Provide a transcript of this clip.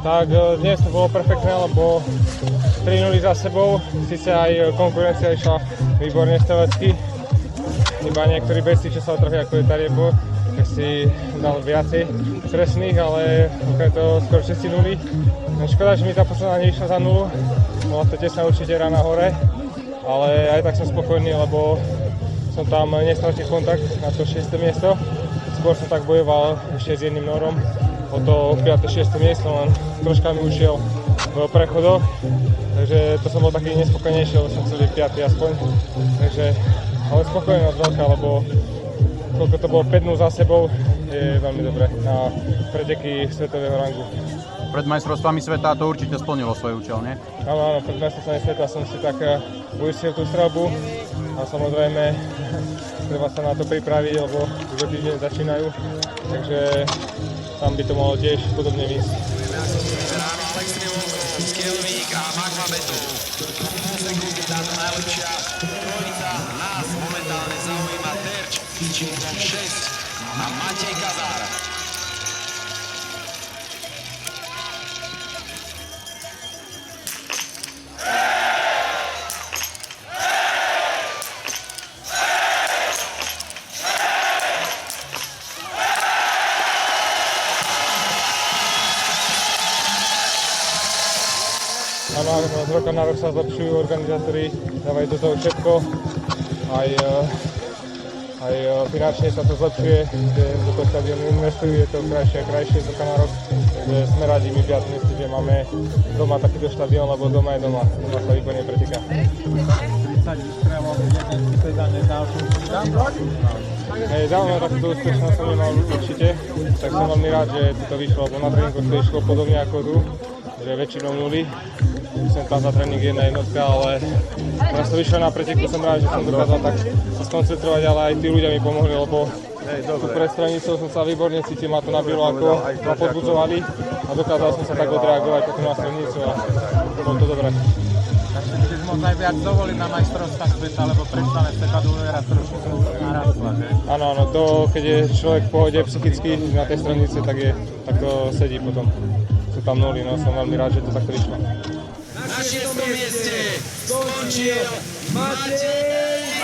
Tak dnes to bolo perfektné, lebo 3-0 za sebou, síce aj konkurencia išla výborne strelecky, iba niektorí bezci, čo sa otrhli, ako je Tariebo, tak si dal viacej trestných, ale okrem toho skoro všetci nuly. Škoda, že mi tá posledná neišla za nulu, bola to tesná určite rána hore, ale aj tak som spokojný, lebo som tam nestratil kontakt na to 6. miesto. Skôr som tak bojoval ešte s jedným Norom o to 5. 6. miesto, len troška mi ušiel v prechodoch, takže to som bol taký nespokojnejší, lebo som chcel byť 5. aspoň. Takže, ale spokojnosť veľká, lebo koľko to bolo 5-0 za sebou, je veľmi dobré na preteky svetového rangu. Pred majstrovstvami sveta to určite splnilo svoj účel, nie? Áno, pred majstrovstvami sveta som si tak uistil tú strelbu a samozrejme treba sa na to pripraviť, lebo už o týždeň začínajú, takže tam by to mohlo tiež podobne výsť. Alex Krivovko, Skelvík a Magmabetu. Sekundy táto najlepšia trojica. Nás momentálne zaujíma terč číslom 6 a Matej Kazár. Áno, z roka na rok sa zlepšujú organizátori, dávajú do toho všetko, aj finančne sa to zlepšuje, kde do toho štadiónu investujú, je to krajšie a krajšie z roka na rok, takže sme radi, my biatlonisti, že máme doma takýto štadión, lebo doma je doma sa výborne preteká. Dávno takúto úspešnosť som nemal určite, tak som veľmi rád, že to vyšlo, lebo na tréningoch to išlo podobne ako tu, že väčšinou nuly. Som tam za tréning jedna jednotka, ale teraz to vyšlo na preteku, som rád, že som dokázal tak sa skoncentrovať, ale aj tí ľudia mi pomohli, lebo tu pred stranicou som sa výborne cítil, ma to nabilo, ako ma podbudzovali a dokázal som sa tak odreagovať potom na stranicu a bolo to dobré. Takže by si mohol najviac dovoliť na majstrovstvách sveta, lebo predstavne taká dôvera trošku narastla, že? Áno, to keď je človek v pohode psychicky na tej stranici, tak to sedí potom. Sú tam nuly, no som veľmi rád, že to takto vyšlo. Na 6. mieste skončil Matej